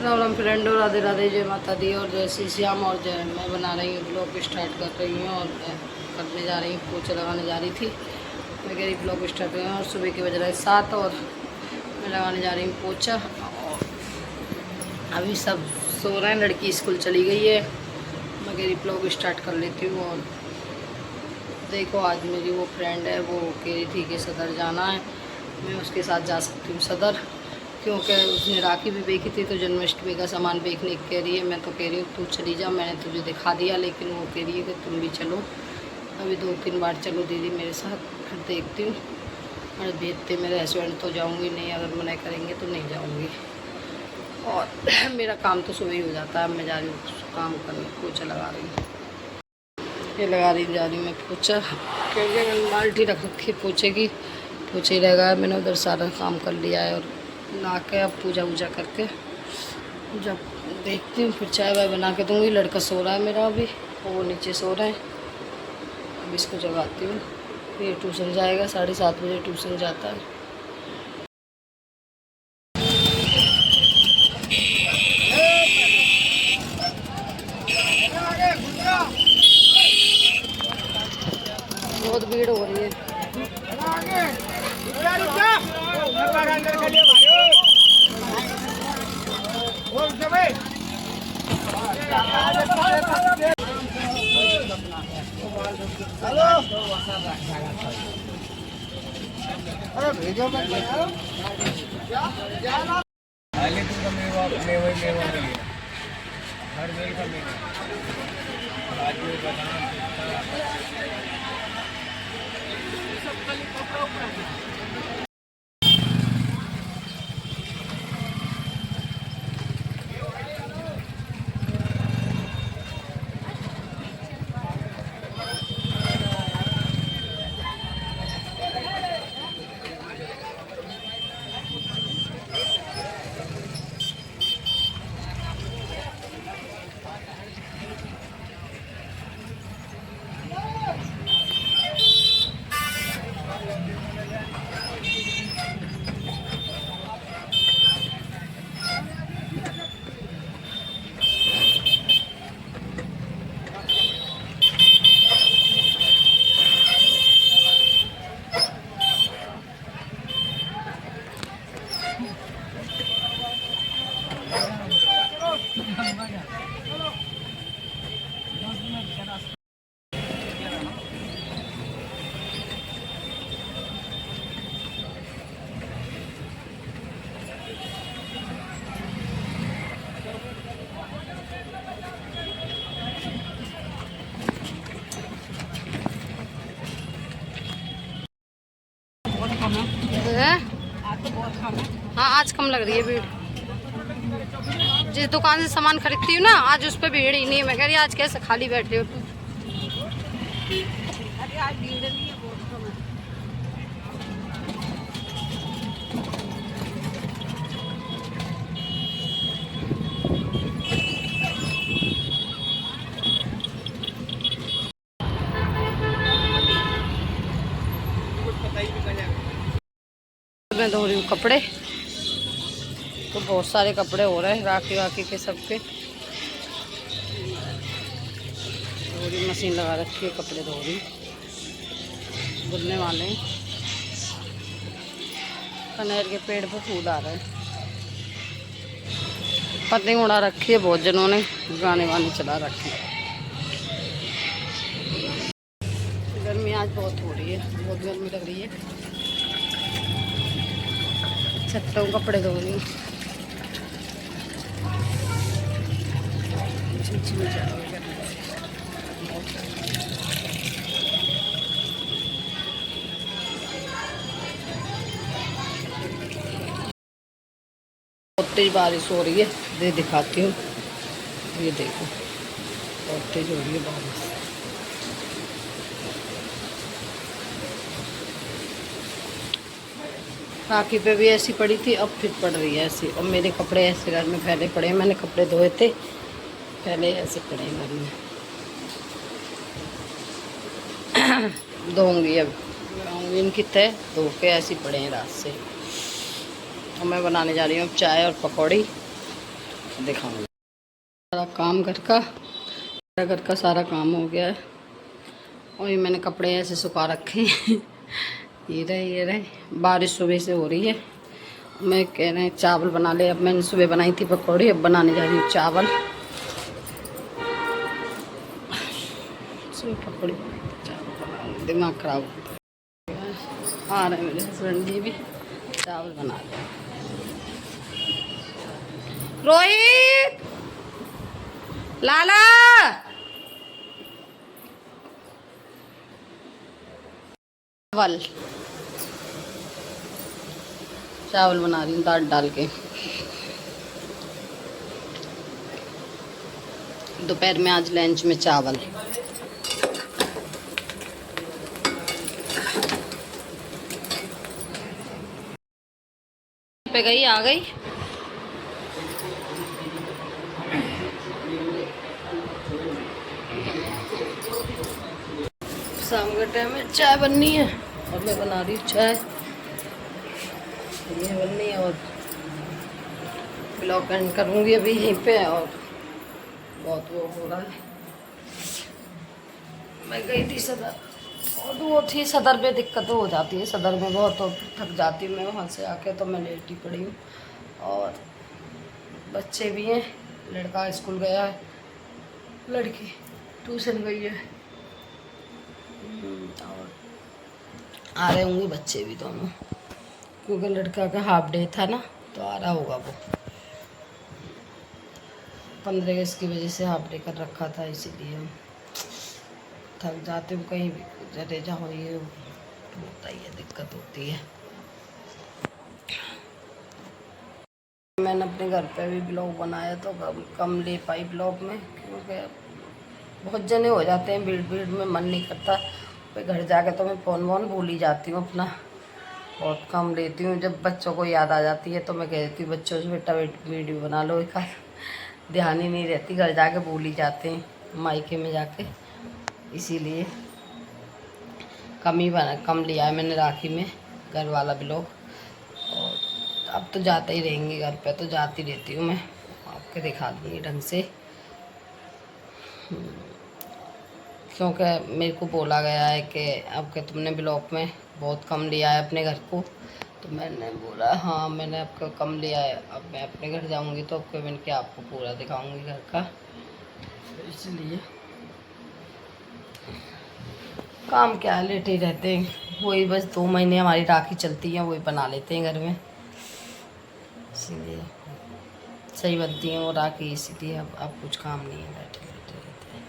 Ram Ram friend, और राधे राधे, जय माता दी और जय श्री श्याम। और जय मैं बना रही हूँ ब्लॉग स्टार्ट कर रही हूँ और करने जा रही हूँ, पोछा लगाने जा रही थी। मैं कह रही ब्लॉग स्टार्ट कर रही हूँ और सुबह के बज रहे 7 और मैं लगाने जा रही हूँ पोछा। और अभी सब सो रहे हैं, लड़की स्कूल चली गई है। मैं कह रही ब्लॉग स्टार्ट कर लेती हूँ। और देखो, आज मेरी वो फ्रेंड है, वो कह रही थी कि सदर जाना है, मैं उसके साथ जा सकती हूँ सदर, क्योंकि उसने राखी भी बेची थी तो जन्माष्टमी का सामान बेचने कह रही है। मैं तो कह रही हूँ तू चली जा, मैंने तुझे दिखा दिया, लेकिन वो कह रही है कि तुम भी चलो। अभी 2-3 बार चलो दीदी मेरे साथ, फिर देखती हूँ। अरे भेजते मेरे हस्बैंड तो जाऊँगी नहीं, अगर मना करेंगे तो नहीं जाऊँगी। और मेरा काम तो सुबह ही हो जाता है। मैं जा रही हूँ काम करने, पोछा लगा रही हूँ, ये लगा रही जा रही मैं पोछा, क्योंकि मैंने बाल्टी रख रखी पोछे की। पोछे ही लगा, मैंने उधर सारा काम कर लिया है। और ला के अब पूजा वूजा करके जब देखती हूँ फिर चाय वाय बना के दूँगी। लड़का सो रहा है मेरा अभी, वो नीचे सो रहा है। अब इसको जगाती हूँ, ये ट्यूशन जाएगा, 7:30 बजे ट्यूशन जाता है। बहुत भीड़ हो रही है। हाँ, आज कम लग रही है भीड़। जिस दुकान से सामान खरीदती हूँ ना, आज उस पर भीड़ ही नहीं है। मैं कह रही आज कैसे खाली बैठे हो तुम। अरे आज भीड़ नहीं है, बहुत कम है। मैं धो रही हूँ कपड़े, तो बहुत सारे कपड़े हो रहे हैं राखी वाखी के सबके। धोरी मशीन लगा रखी है, कपड़े धो रही, धुलने वाले हैं। कनेर के पेड़ पे फूल आ रहे हैं। पतंग उड़ा रखी है बहुत जनों ने, गाने वाने चला रखे हैं। गर्मी आज बहुत हो रही है, बहुत गर्मी लग रही है। छत पे कपड़े धो रही हूँ। बहुत तेज बारिश हो रही है, ये दिखाती हूँ। ये देखो, बहुत तेज हो रही है बारिश। राखी पे भी ऐसी पड़ी थी, अब फिर पड़ रही है ऐसी। और मेरे कपड़े ऐसे घर में पहले पड़े हैं, मैंने कपड़े धोए थे पहले, ऐसे पड़े हैं घर में। धोऊंगी अब, इनकी तय धो के ऐसी पड़े हैं रात से। और मैं बनाने जा रही हूँ चाय और पकौड़ी। दिखाऊंगी। सारा काम घर का सारा काम हो गया है और ये मैंने कपड़े ऐसे सुखा रखे हैं। ये रहे बारिश सुबह से हो रही है। मैं कह रहे हैं चावल बना ले। अब मैंने सुबह बनाई थी पकौड़ी, अब बनाने जा रही हूँ चावल। सुबह पकौड़ी चावल बना, दिमाग खराब आ रहे हैं मेरे हस्बैंड जी भी चावल बना रहे। रोहित, लाला, चावल बना रही हूँ दाल डाल के। दोपहर में आज लंच में चावल। पे गई आ गई। शाम के टाइम में चाय बननी है और मैं बना रही हूँ चाय। ये बननी है और ब्लॉग एंड करूँगी अभी यहीं पे। और बहुत वो हो रहा है। मैं गई थी सदर और वो थी सदर पे दिक्कत हो जाती है। सदर में बहुत तो थक जाती हूँ मैं वहाँ से आके, तो मैं लेट ही पड़ी हूँ। और बच्चे भी हैं, लड़का स्कूल गया है, लड़की ट्यूशन गई है। और आ रहे होंगे बच्चे भी दोनों, क्योंकि लड़का का हाफ डे था ना, तो आ रहा होगा वो। 15 अगस्त की वजह से हाफ डे कर रखा था, इसीलिए हम थक जाते हो। कहीं भी चले जाओ ये होता ही है, दिक्कत होती है। मैंने अपने घर पे भी ब्लॉग बनाया तो कम ले पाई ब्लॉग में, क्योंकि बहुत जने हो जाते हैं, भीड़ में मन नहीं करता। फिर घर जाके तो मैं फ़ोन वोन भूल ही जाती हूँ अपना, बहुत कम लेती हूँ। जब बच्चों को याद आ जाती है तो मैं कह देती हूँ बच्चों से बेटा वीडियो बना लो एक, ध्यान ही नहीं रहती। घर जाके भूल ही जाते हैं मायके में जाके, इसीलिए कम लिया है मैंने राखी में घर वाला ब्लॉग। और अब तो जाते ही रहेंगे, घर पे तो जाती रहती हूँ मैं, आपके दिखा दूँगी ढंग से। क्योंकि मेरे को बोला गया है कि अब के तुमने ब्लॉग में बहुत कम लिया है अपने घर को, तो मैंने बोला हाँ मैंने आपका कम लिया है। अब मैं अपने घर जाऊंगी तो आपको मैंने क्या आपको पूरा दिखाऊंगी घर का, तो इसलिए काम क्या लेटे रहते हैं। वही बस 2 महीने हमारी राखी चलती है, वही बना लेते हैं घर में, इसीलिए सही बनती है वो राखी। इसीलिए अब कुछ काम नहीं है, बैठे रहते हैं।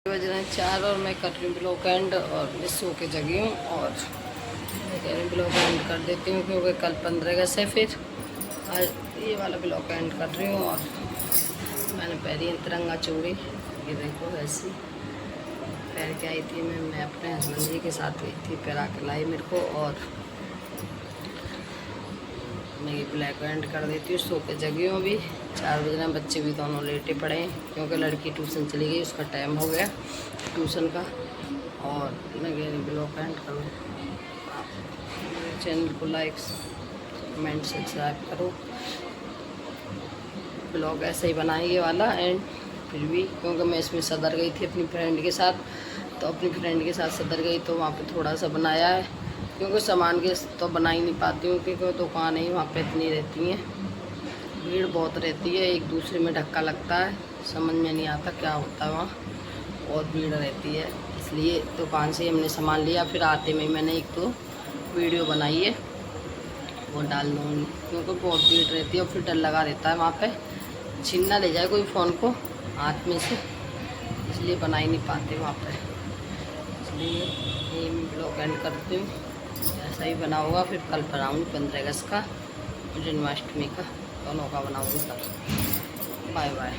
बज रहे हैं 4 और मैं कर रही हूँ ब्लॉग एंड, और मैं सो के जगी हूँ। और मैं कह रही हूँ ब्लॉग एंड कर देती हूँ, क्योंकि कल 15 अगस्त है। फिर आज ये वाला ब्लॉग एंड कर रही हूँ। और मैंने पहनी है तिरंगा चूड़ी, ये देखो ऐसी पहन के आई थी। मैं अपने हस्बैंड जी के साथ गई थी, पहना के लाई मेरे को। और मैं ये ब्लैक एंड कर देती हूँ। सो के जगी हूँ अभी 4 बज रहे हैं। बच्चे भी दोनों लेटे पड़े हैं, क्योंकि लड़की ट्यूशन चली गई, उसका टाइम हो गया ट्यूशन का। और मैं कह रही ब्लॉग एंड करूँ। आप मेरे चैनल को लाइक कमेंट सब्सक्राइब करो। ब्लॉग ऐसे ही बनाएंगे वाला एंड फिर भी, क्योंकि मैं इसमें सदर गई थी अपनी फ्रेंड के साथ, तो अपनी फ्रेंड के साथ सदर गई तो वहाँ पे थोड़ा सा बनाया है, क्योंकि सामान के तो बना ही नहीं पाती हूँ, क्योंकि दुकानें ही वहाँ पे इतनी रहती हैं, भीड़ बहुत रहती है, एक दूसरे में धक्का लगता है, समझ में नहीं आता क्या होता है वहाँ, बहुत भीड़ रहती है। इसलिए दुकान से हमने सामान लिया, फिर आते में मैंने 1-2 वीडियो बनाई है, वो डाल दूँगी, क्योंकि बहुत भीड़ रहती है और फिर डर लगा रहता है वहाँ पर छीन ना ले जाए कोई फ़ोन को हाथ में से, इसलिए बना ही नहीं पाते वहाँ पर। इसलिए ये मैं ब्लॉग एंड करती हूँ। ऐसा ही बना होगा, फिर कल बनाऊँगी 15 अगस्त का, जन्माष्टमी का, दोनों का बनाऊँगी कल। Bye bye.